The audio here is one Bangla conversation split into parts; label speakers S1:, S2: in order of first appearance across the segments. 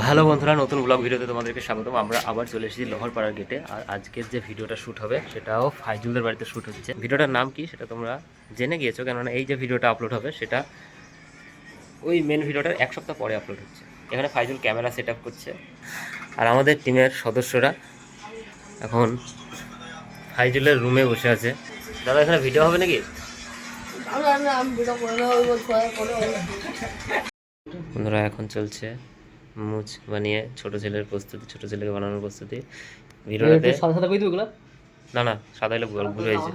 S1: হ্যালো বন্ধুরা, নতুন ব্লগ ভিডিওতে তোমাদেরকে স্বাগতম। আমরা আবার চলে এসেছি লোহারপাড়ার গেটে। আর আজকের যে ভিডিওটা শ্যুট হবে সেটাও ফাইজুলদের বাড়িতে শ্যুট হচ্ছে। ভিডিওটার নাম কি সেটা তোমরা জেনে গিয়েছো, কেননা এই যে ভিডিওটা আপলোড হবে সেটা ওই মেন ভিডিওটার এক সপ্তাহ পরে আপলোড হচ্ছে। এখানে ফাইজুল ক্যামেরা সেট আপ করছে, আর আমাদের টিমের সদস্যরা এখন ফাইজুলের রুমে বসে আছে। দাদা, এখানে ভিডিও হবে নাকি? বন্ধুরা, এখন চলছে মুচ বানিয়ে ছোট ছেলের প্রস্তুতি, ছোট ছেলেকে বানানোর প্রস্তুতি। ভিডিওটাতে না না সাদা হলে ভুল হয়েছে।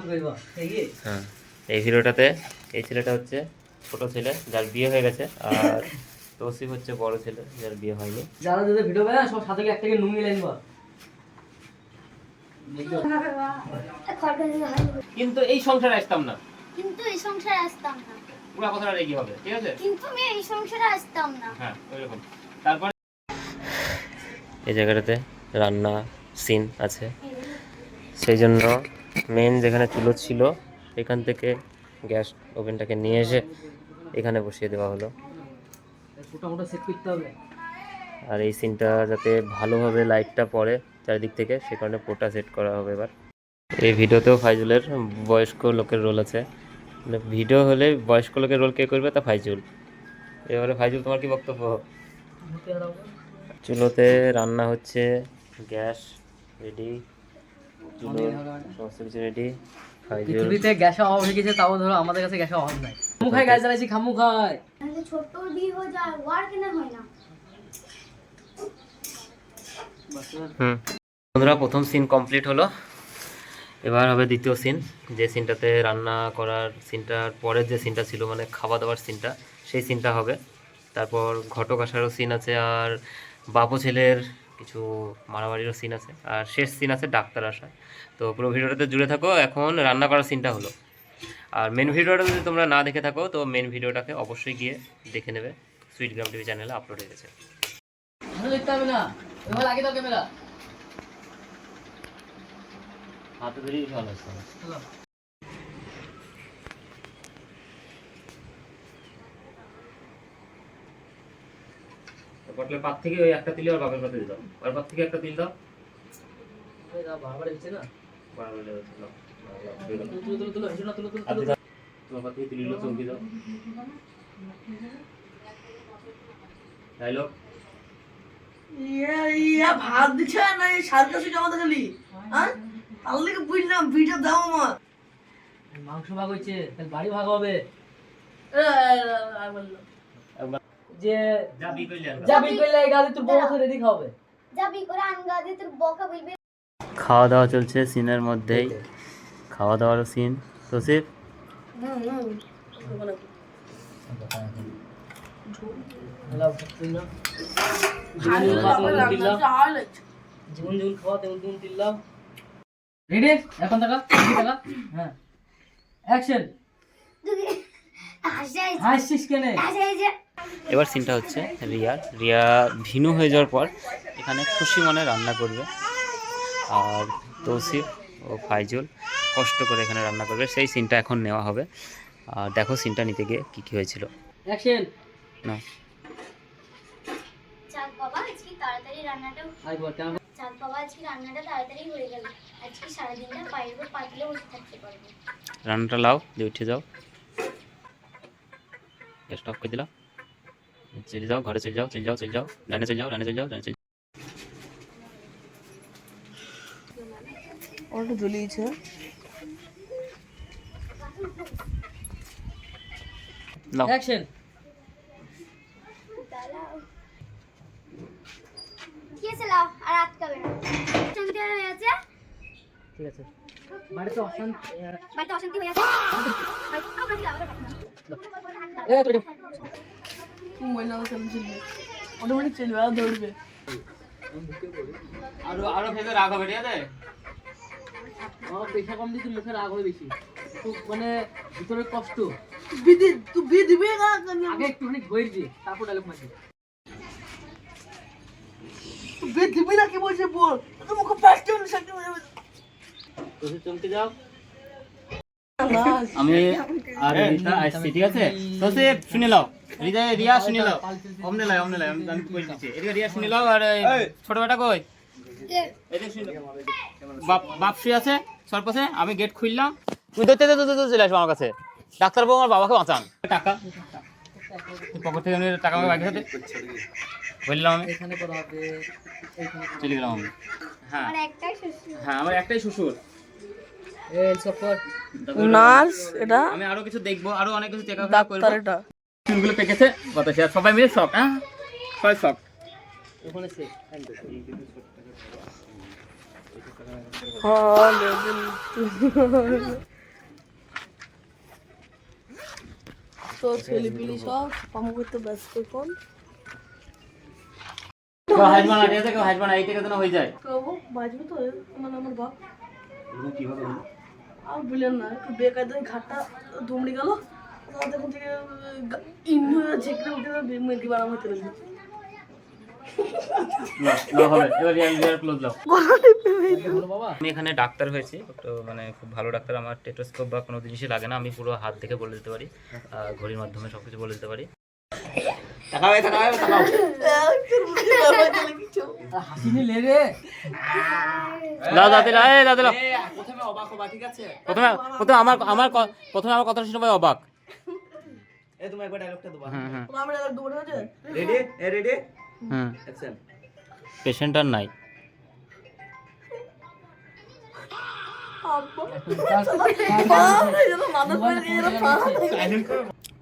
S1: হ্যাঁ, এই ভিডিওটাতে এই ছেলেটা হচ্ছে ছোট ছেলে যার বিয়ে হয়ে গেছে, আর তৌসিফ হচ্ছে বড় ছেলে যার বিয়ে হয়নি।
S2: যারা যাদের ভিডিও বানায় সব সাথে একটা নুন মিলাই নিবা।
S1: কিন্তু এই সংসারে আসতাম না, পুরো কথাটা রেগে হবে, ঠিক আছে?
S3: কিন্তু আমি এই সংসারে আসতাম না।
S1: হ্যাঁ, ওইরকম। তারপর এই জায়গাটাতে রান্না সিন আছে, সেই জন্য মেন যেখানে চুলো ছিল এখান থেকে গ্যাস ওভেনটাকে নিয়ে এসে এখানে বসিয়ে দেওয়া হলো। আর এই সিনটা যাতে ভালোভাবে লাইটটা পড়ে চারিদিক থেকে, সে কারণে পোটা সেট করা হবে এবার। এই ভিডিওতেও ফাইজুলের বয়স্ক লোকের রোল আছে। ভিডিও হলে বয়স্ক লোকের রোল কে করবে? তা ফাইজুল। এবারে ফাইজুল, তোমার কি বক্তব্য? চুলোতে রান্না হচ্ছে, গ্যাস রেডি, চুলো সমস্ত কিছু রেডি।
S2: পৃথিবীতে গ্যাসের অভাব হয়ে গেছে, তাও ধরো আমাদের কাছে গ্যাসের অভাব নাই। খামু খাই গ্যাস জ্বালাইছি, খামু খাই।
S3: ছোট দিয়ে হয়ে যায়, ওয়ার কেনা হয় না।
S1: বন্ধুরা, প্রথম সিন কমপ্লিট হলো, এবার হবে দ্বিতীয় সিন। যে সিনটাতে রান্না করার সিনটার পরের যে সিনটা ছিল, মানে খাওয়া দাওয়ার সিনটা, সেই সিনটা হবে। তারপর ঘটক আসারও সিন আছে, আর বাপু ছেলের কিছু মারামারিরও সিন আছে, আর শেষ সিন আছে ডাক্তার আসা। তো পুরো ভিডিওটাতে জুড়ে থাকো। এখন রান্না করার সিনটা হলো, আর মেন ভিডিওটা যদি তোমরা না দেখে থাকো তো মেন ভিডিওটাকে অবশ্যই গিয়ে দেখে নেবে। সুইটগ্রাম টিভি চ্যানেলে আপলোড হয়ে গেছে।
S2: দেখতে হবে না, এবার আগে দাও ক্যামেরা।
S1: হাতে ধরেই ভালো আছে। পটলের পাত থেকে ওই একটা তিল আর বাপের পাতে দিও, ওর পাত থেকে একটা তিল দাও।
S2: এই দাও, বারবার দিচ্ছে না,
S1: বারবার দিও।
S2: তুলো হিসু না, তুলো
S1: তোমার পাত থেকে তিলগুলো চমকি দাও। ডায়লগ
S4: ইয়া ভাত দিছে না, এই সারটা সুই জমা খালি হ্যাঁ তাহলে কি বুঝলাম ভিডিও দাও আমার।
S2: মাংস ভাগ হইছে, তাহলে বাড়ি ভাগ হবে। যে
S1: যাবি
S2: কইলে গাদি তোর বউ তো রেডি খাবে।
S3: যাবি করে আনগাদি তোর বকা বলবে।
S1: খাওয়া দাওয়া চলছে সিনের মধ্যেই, খাওয়া দাওয়ার সিন। তৌসিফ
S2: জীবন জীবন খাওয়া তেমন তেমন দিলাম। রেডি? এখন টাকা হ্যাঁ, অ্যাকশন। হাসিস কেন?
S1: এবার সিনটা হচ্ছে রিয়া ভিনু হয়ে যাওয়ার পর এখানে খুশি মনে রান্না করবে, আর তৌসিফ ও ফাইজুল কষ্ট করে এখানে রান্না করবে। সেই সিনটা এখন নেওয়া হবে। আর দেখো সিনটা নিতে গিয়ে কী কী হয়েছিল।
S2: অ্যাকশন
S1: না,
S3: চাঁদ বাবা আজকে তাড়াতাড়ি রান্নাটা তাড়াতাড়ি হয়ে গেল। আজকে সারাদিনটা বাইরের উপর পাতলে বসে থাকতে পারবো।
S1: রান্নাটা লাও দিয়ে উঠে যাও, গ্যাসটা অফ করে দিলাম, চলে যাও ঘরে, চলে যাও রান্না চলে যাও
S4: অটো জ্বলিয়েছে।
S1: লাও।
S2: অ্যাকশন।
S3: কি আছে লাও, আর আটকাবে না। শান্তি হয়ে আছে,
S2: ঠিক আছে। বাড়িতে অশান্তি
S3: হয়ে আছে।
S4: মহিলা চলবে, অটোমেটিক চলবে, আর দৌড়বে।
S1: আরো ভেবে রাগ হবে, ঠিক আছে?
S2: আমার পেশা কম দিতে মুখে রাগ হয় বেশি, খুব মানে ভিতরে কষ্ট।
S4: তুই বিয়ে দিবি না?
S2: আগে একটুখানি ধৈর্য দি, তারপর ডায়লগ মারবি।
S4: তুই বিয়ে দিবি না কি বলছে বল, তো মুখে ফার্স্ট টাইম সেকেন্ড
S1: তুমি চমকে যাও। আমি আর রিতা আসছি, ঠিক আছে? তো সে শুনে নাও, রিয়া শুনে নাও, অমনে লাই আমি কই দিচ্ছি, এদিকে রিয়া শুনে নাও। আর ছোট বেটা কই? এদিকে শুনে বাপ শুয়ে আছে সরপাশে, আমি গেট খুললাম, তুই ধরতে চলে আসবো আমার কাছে। ডাক্তারবাবু আমার বাবাকে বাঁচান। টাকা পকেট থেকে টাকা আমাকে বাইকের সাথে বললাম, আমি
S2: এখানে করা হবে, এইখানে
S1: চলে গেলাম আমি। হ্যাঁ
S3: আমার একটাই শ্বশুর।
S1: হ্যাঁ, আমার একটাই শ্বশুর।
S2: এই সফর
S4: নার্স এটা
S1: আমি আরো কিছু দেখবো, আরো অনেক কিছু চেক আপ করবো।
S4: ডাক্তার এটা
S1: চুলগুলো পেকেছে বাতাসে, আর সবাই মিলে শখ, হ্যাঁ সবাই শখ।
S2: ওখানে সে
S4: তো ছেলেপিলি সব কাম করতে ব্যস্ত কোন
S1: কেউ হাইট বানা, ঠিক আছে? কেউ হাইট বানা, এই থেকে যেন হয়ে যায়।
S4: বাজবে তো মানে আমার বাপ
S1: কি হবে?
S4: আর বললেন না একটু বেকায়দা ঘাটটা দুমড়ে গেল তখন থেকে ইন্ডু ঝেঁকড়ে উঠে মেয়েটি বানাম হতে লাগবে
S1: হবে, এবার রিয়াল ক্লোজ দাও।
S2: বলো বাবা।
S1: আমি এখানে ডাক্তার হয়েছি, তো মানে খুব ভালো ডাক্তার। আমার টেটোস্কোপ বা কোনো জিনিসই লাগে না, আমি পুরো হাত দেখে বলে দিতে পারি, ঘড়ির মাধ্যমে সব কিছু বলে দিতে পারি।
S2: হাসিনি লে রে।
S1: দাও দিলা, দাও।
S2: প্রথমে অবাক হবা, ঠিক আছে?
S1: প্রথমে আমার কথা শুনে ভাই অবাক।
S2: এই তুমি একবার ডায়লগটা দাও।
S1: হুম
S4: আমরা দৌড়ে আছে
S2: রেডি? রেডি?
S1: হুম।
S2: অ্যাকশন।
S1: পেশেন্ট আর নাই।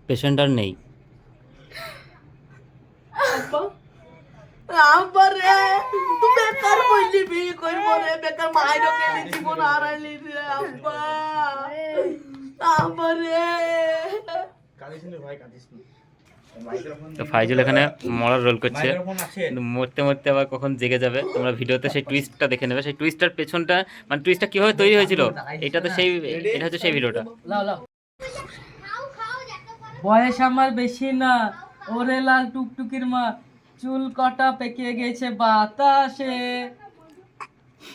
S1: পেশেন্ট আর নেই।
S4: আব্বারে তুমি বেকার বললি বিয়ে করবো রে বেকার মায়েরও কেলি জীবন হারাইলি রে আব্বা আব্বারে
S1: তো ফাইজুল এখানে মরার রোল করছে, কিন্তু মরতে মরতে আবার কখন জেগে যাবে। তোমরা ভিডিওতে সেই টুইস্টটা দেখে নেবে, সেই টুইস্টার পেছনটা, মানে টুইস্টটা কিভাবে তৈরি হয়েছিল, এটা হচ্ছে সেই ভিডিওটা।
S2: লাও লাও।
S3: খাও খাও দেখো পারো।
S2: বয়স আমার বেশি না, ওরে লাল টুকটুকির মা, চুল কটা পেকে গেছে বাতাসে।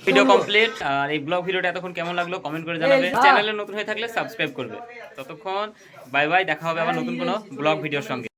S1: Video complete. আর এই ব্লগ ভিডিওটা এতক্ষণ কেমন লাগলো কমেন্ট করে জানাবে। চ্যানেলে নতুন হয়ে থাকলে সাবস্ক্রাইব করবে। ততক্ষণ বাই বাই, দেখা হবে আবার নতুন কোনো ব্লগ ভিডিওর সঙ্গে।